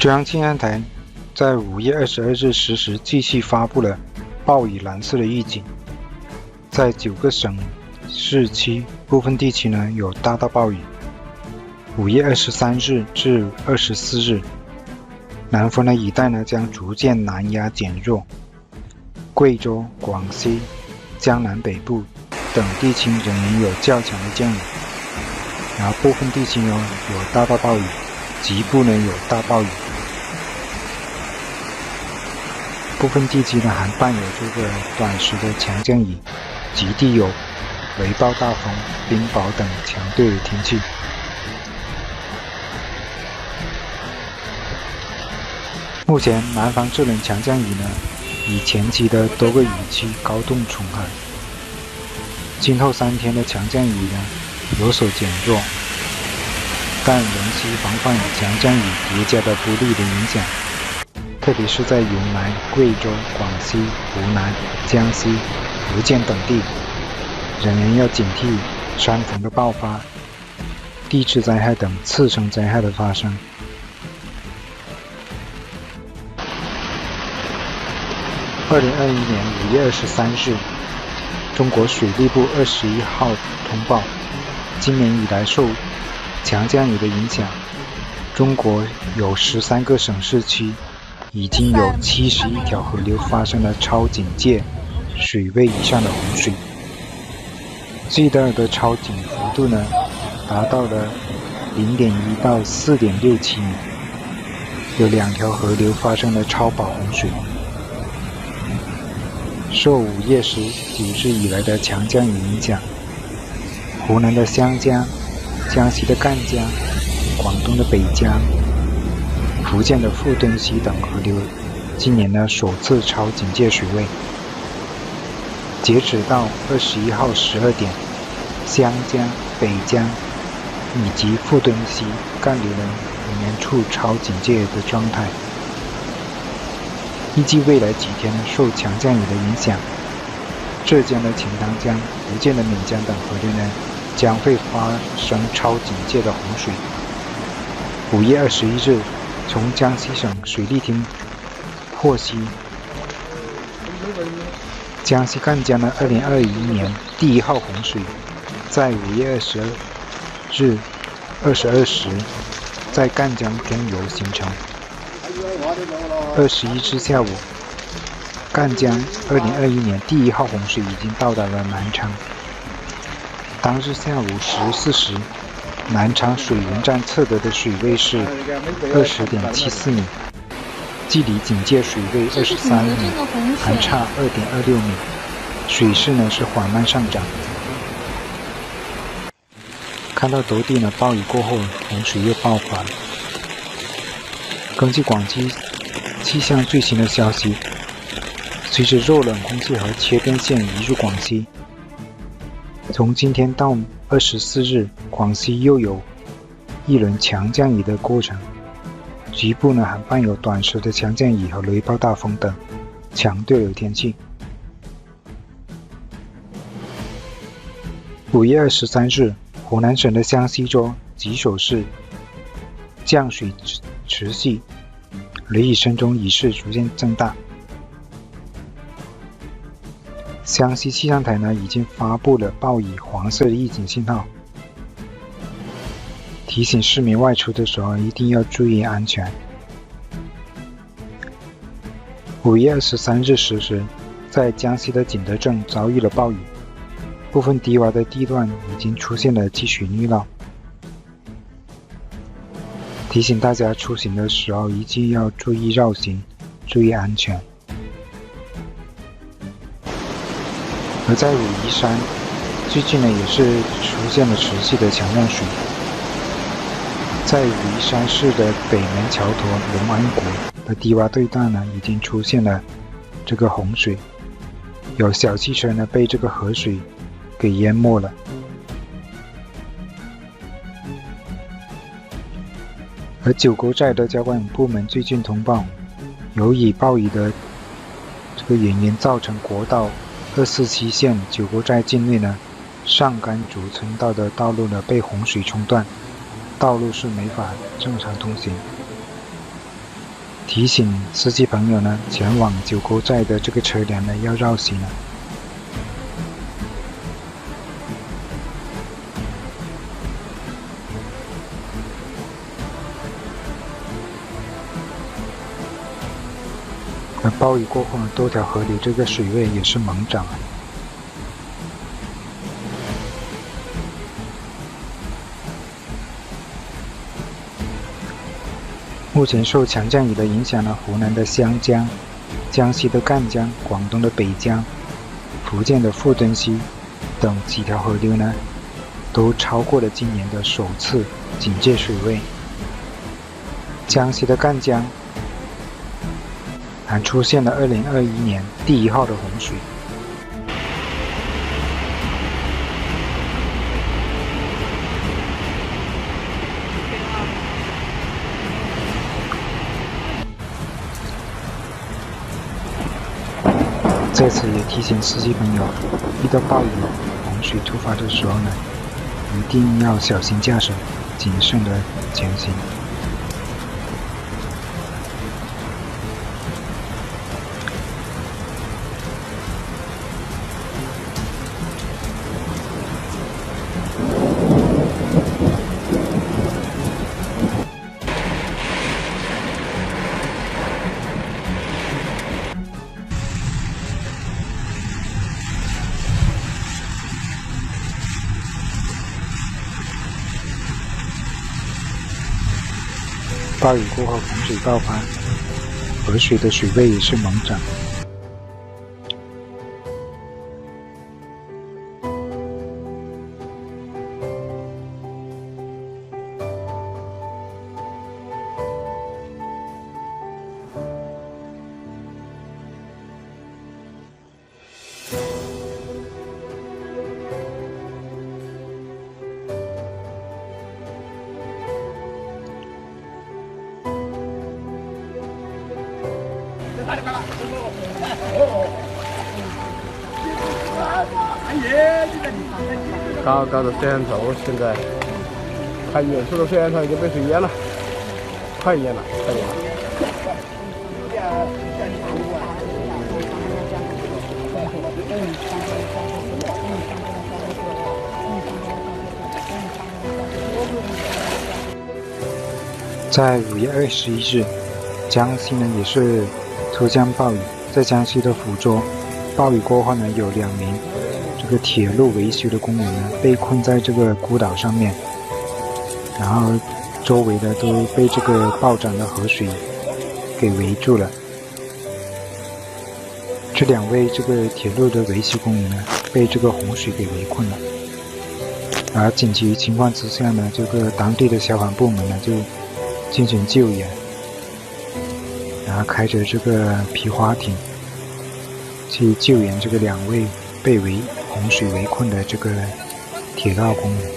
中央气象台在5月22日实时继续发布了暴雨蓝色的预警，在9个省市区部分地区呢有大到暴雨。5月23日至24日，南风的雨带呢将逐渐南压减弱，贵州、广西、江南北部等地区仍然有较强的降雨，然后部分地区呢有大到暴雨，局部呢有大暴雨。部分地区呢还伴有这个短时的强降雨，局地有雷暴大风、冰雹等强对的天气。目前南方这轮强降雨呢，与前期的多个雨区高度重合，今后3天的强降雨呢有所减弱，但仍需防范强降雨叠加的不利的影响。特别是在云南、贵州、广西、湖南、江西、福建等地，仍然要警惕山洪的爆发、地质灾害等次生灾害的发生。2021年5月23日，中国水利部21号通报，今年以来受强降雨的影响，中国有13个省市区已经有71条河流发生了超警戒水位以上的洪水，最大的超警幅度呢达到了 0.1 到 4.67 米，有2条河流发生了超暴洪水。受5月19日以来的强降雨影响，湖南的湘江、江西的赣江、广东的北江、福建的富敦溪等河流今年呢首次超警戒水位。截止到21号12点，湘江、北江以及富敦溪干流呢仍然处超警戒的状态。预计未来几天呢，受强降雨的影响，浙江的钱塘江、福建的岷江等河流呢将会发生超警戒的洪水。5月21日，从江西省水利厅获悉，江西赣江的2021年第1号洪水在5月22日22时在赣江中游形成。21日下午，赣江2021年第1号洪水已经到达了南昌。当日下午14时，南昌水源站测得的水位是 20.74 米，距离警戒水位23米还差 2.26 米，水势呢是缓慢上涨。看到斗地呢暴雨过后，洪水又爆发了。根据广西气象最新的消息，随着弱冷空气和缺电线移入广西，从今天到24日，广西又有一轮强降雨的过程，局部呢还伴有短时的强降雨和雷暴大风等强对流天气。5月23日，湖南省的湘西州吉首市降水持续，雷雨声中雨势逐渐增大。湘西气象台呢已经发布了暴雨黄色的预警信号，提醒市民外出的时候一定要注意安全。5月23日十时，在江西的景德镇遭遇了暴雨，部分低洼的地段已经出现了积水淤涝，提醒大家出行的时候一定要注意绕行，注意安全。而在武夷山，最近呢也是出现了持续的强降水，在武夷山市的北门桥头龙安谷的低洼地段呢已经出现了这个洪水，有小汽车呢被这个河水给淹没了。而九沟寨的交管部门最近通报，由于暴雨的这个原因，造成国道247线九沟寨境内呢上甘竹村道的道路呢被洪水冲断，道路是没法正常通行。提醒司机朋友呢，前往九沟寨的这个车辆呢要绕行了。而暴雨过后呢，多条河里这个水位也是猛涨啊。目前受强降雨的影响呢，湖南的湘江、江西的赣江、广东的北江、福建的富敦溪等几条河流呢，都超过了今年的首次警戒水位。江西的赣江还出现了2021年第1号的洪水。在此也提醒司机朋友，遇到暴雨、洪水突发的时候呢，一定要小心驾驶，谨慎的前行。暴雨过后，洪水爆发，河水的水位也是猛涨。高高的摄像头，现在看远处的摄像头已经被水淹了，快淹了，快淹了。在5月21日，江西呢也是突降暴雨，在江西的抚州，暴雨过后呢，有2名这个铁路维修的工人呢被困在这个孤岛上面，然后周围的都被这个暴涨的河水给围住了。这2位这个铁路的维修工人呢被这个洪水给围困了，而紧急情况之下呢，这个当地的消防部门呢就进行救援，然后开着这个皮划艇去救援这个2位被洪水围困的这个铁道工人。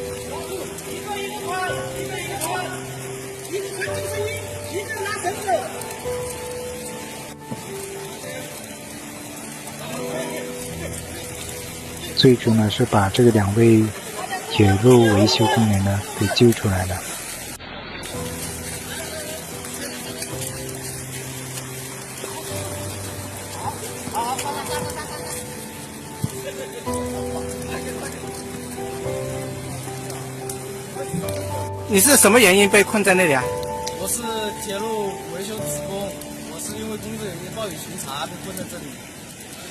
最终呢是把这个2位铁路维修工人呢给救出来了。你是什么原因被困在那里啊？我是铁路维修职工，我是因为工作原因暴雨巡查被困在这里。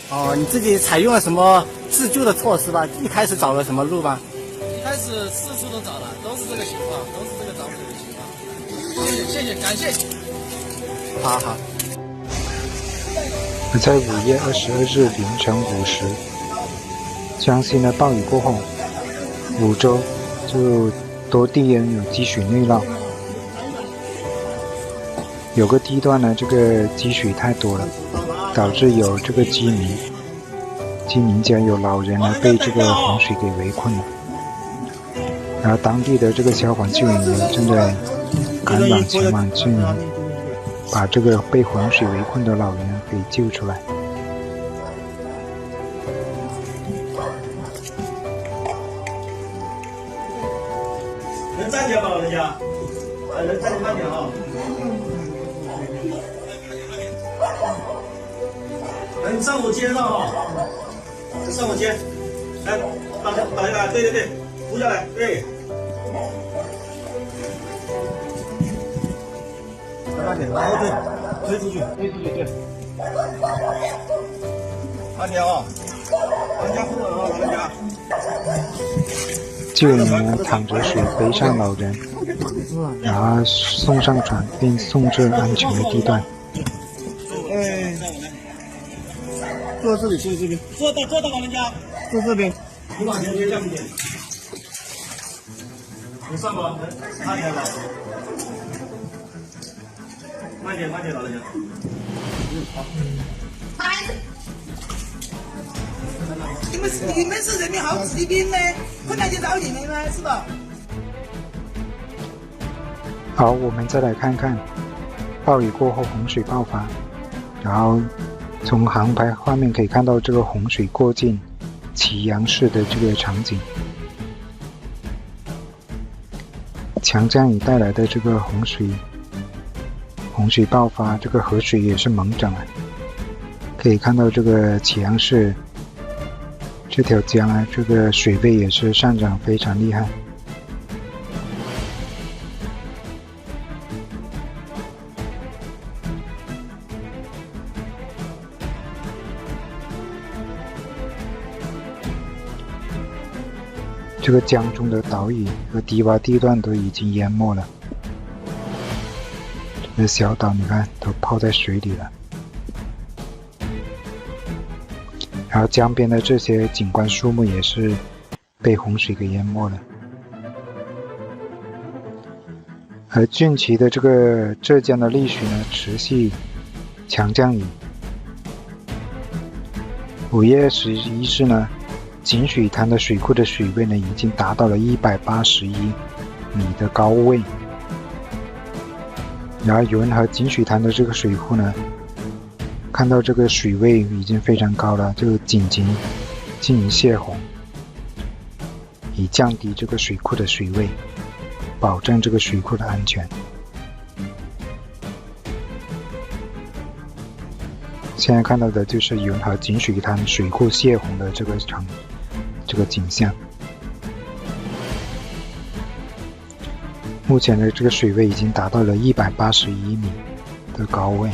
哦，你自己采用了什么自救的措施吧？一开始找了什么路吧？一开始四处都找了，都是这个情况，都是这个涨水的情况。谢谢，感谢。好好。在5月22日凌晨5时，江西呢暴雨过后，梧州就多地人有积水内涝，有个地段呢，这个积水太多了，导致有这个居民家有老人呢被这个洪水给围困了，然后当地的这个消防救援员正在赶往前往救援，把这个被洪水围困的老人给救出来。能站起来吗，老人家？能站起慢点啊！来，你上我肩上啊，上我肩，来，倒下来，对，扶下来，对。慢点，然后推出去，对。慢点啊，人家不稳啊，老人家。救援员淌着水背上老人，然后送上船并送至安全的地段。坐这里，这边。坐到老人家，坐这边。你往前别降一点。你上吧，慢点吧。慢点，老人家。你们是人民好骑兵呢，困难就找你们呢，是吧？好，我们再来看看暴雨过后洪水爆发，然后从航拍画面可以看到这个洪水过境祁阳市的这个场景。强降雨带来的这个洪水爆发，这个河水也是猛涨啊！可以看到这个祁阳市这条江啊，这个水位也是上涨非常厉害。这个江中的岛屿和低洼地段都已经淹没了，这个小岛你看都泡在水里了。然后江边的这些景观树木也是被洪水给淹没了。而近期的这个浙江的丽水呢，持续强降雨。5月11日呢，井水滩的水库的水位呢，已经达到了181米的高位。然后云和井水滩的这个水库呢，看到这个水位已经非常高了，就紧急进行泄洪，以降低这个水库的水位，保证这个水库的安全。现在看到的就是云和井水滩水库泄洪的这个景象。目前的这个水位已经达到了181米的高位。